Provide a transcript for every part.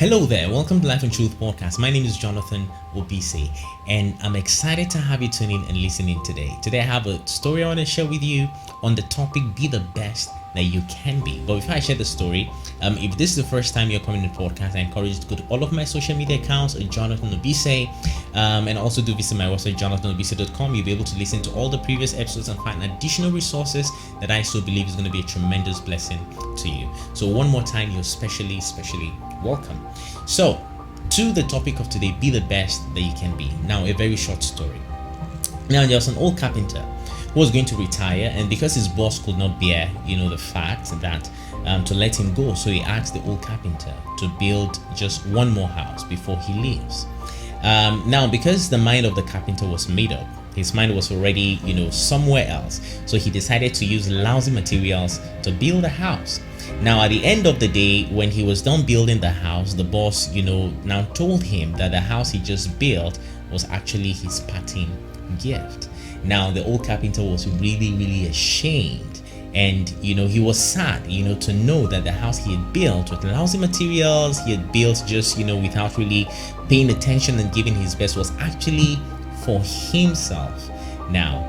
Hello there, welcome to Life and Truth Podcast. My name is Jonathan Obise, and I'm excited to have you tune in and listen in today. Today I have a story I want to share with you on the topic, be the best that you can be. But before I share the story, if this is the first time you're coming to the podcast, I encourage you to go to all of my social media accounts, Jonathan Obise, and also do visit my website, jonathanobise.com. You'll be able to listen to all the previous episodes and find additional resources that I still believe is going to be a tremendous blessing to you. So one more time, you're specially welcome. So to the topic of today, be the best that you can be. Now, a very short story. Now, there was an old carpenter who was going to retire, and because his boss could not bear the fact that to let him go, so he asked the old carpenter to build just one more house before he leaves. Now, because the mind of the carpenter was made up, his mind was already somewhere else, so he decided to use lousy materials to build a house. Now, at the end of the day, when he was done building the house, the boss now told him that the house he just built was actually his parting gift. Now, the old carpenter was really ashamed, and he was sad to know that the house he had built with lousy materials, he had built just without really paying attention and giving his best, was actually for himself. Now,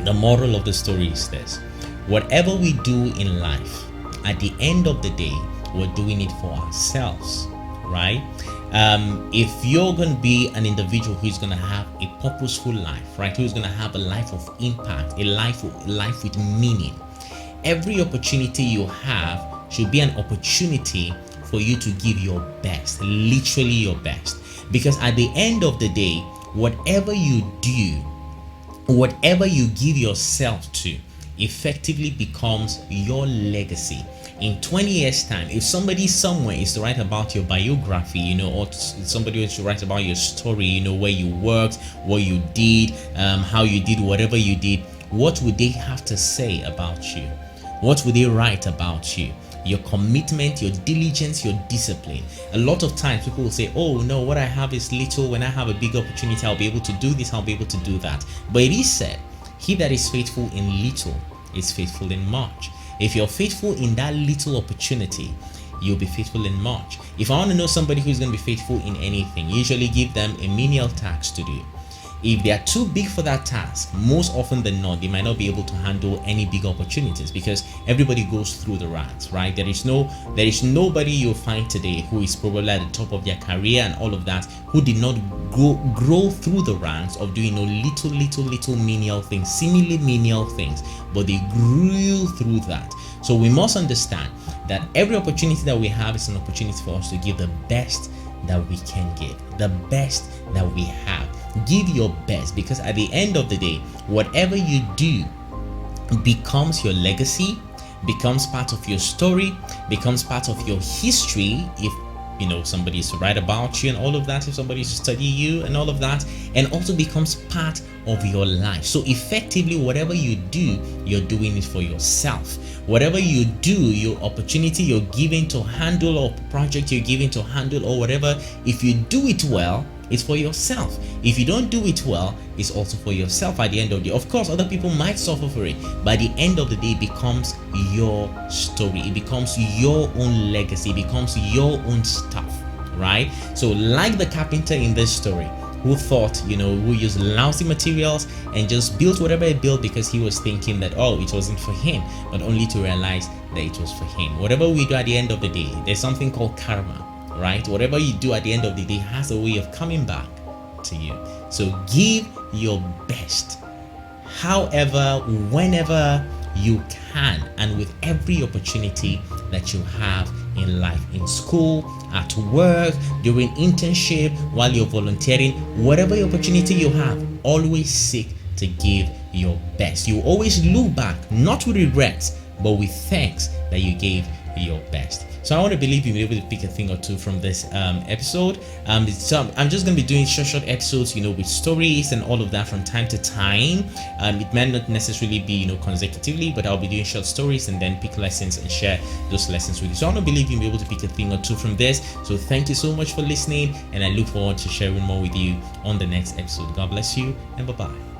the moral of the story is this: whatever we do in life, at the end of the day, we're doing it for ourselves, right? If you're going to be an individual who's going to have a purposeful life, right, who's going to have a life of impact, a life with meaning, every opportunity you have should be an opportunity for you to give your best, literally your best. Because at the end of the day, whatever you do, whatever you give yourself to, effectively becomes your legacy. In 20 years time, if somebody somewhere is to write about your biography, or somebody is to write about your story, where you worked, what you did, how you did whatever you did, what would they have to say about you? What would they write about you? Your commitment, your diligence, your discipline. A lot of times people will say, oh no, what I have is little. When I have a big opportunity, I'll be able to do this, I'll be able to do that. But it is said, he that is faithful in little is faithful in much. If you're faithful in that little opportunity, you'll be faithful in much. If I want to know somebody who's going to be faithful in anything, usually give them a menial task to do. If they are too big for that task, most often than not, they might not be able to handle any big opportunities, because everybody goes through the ranks, right? There is nobody you'll find today who is probably at the top of their career and all of that, who did not grow through the ranks of doing little menial things, seemingly menial things, but they grew through that. So we must understand that every opportunity that we have is an opportunity for us to give the best that we can give, the best that we have. Give your best, because at the end of the day, whatever you do becomes your legacy, becomes part of your story, becomes part of your history. If somebody is to write about you and all of that, if somebody is to study you and all of that, and also becomes part of your life. So effectively, whatever you do, you're doing it for yourself. Whatever you do, your opportunity you're given to handle, or project you're given to handle, or whatever, if you do it well, it's for yourself. If you don't do it well, it's also for yourself at the end of the day. Of course, other people might suffer for it, but at the end of the day, it becomes your story. It becomes your own legacy. It becomes your own stuff, right? So like the carpenter in this story, who thought, who used lousy materials and just built whatever he built because he was thinking that, it wasn't for him, but only to realize that it was for him. Whatever we do at the end of the day, there's something called karma, right? Whatever you do at the end of the day has a way of coming back to you. So give your best, however, whenever you can, and with every opportunity that you have in life, in school, at work, during internship, while you're volunteering, whatever opportunity you have, always seek to give your best. You always look back, not with regrets, but with thanks that you gave your best. So I want to believe you'll be able to pick a thing or two from this episode. So I'm just going to be doing short episodes, with stories and all of that from time to time. It might not necessarily be, consecutively, but I'll be doing short stories and then pick lessons and share those lessons with you. So I want to believe you'll be able to pick a thing or two from this. So thank you so much for listening, and I look forward to sharing more with you on the next episode. God bless you, and bye-bye.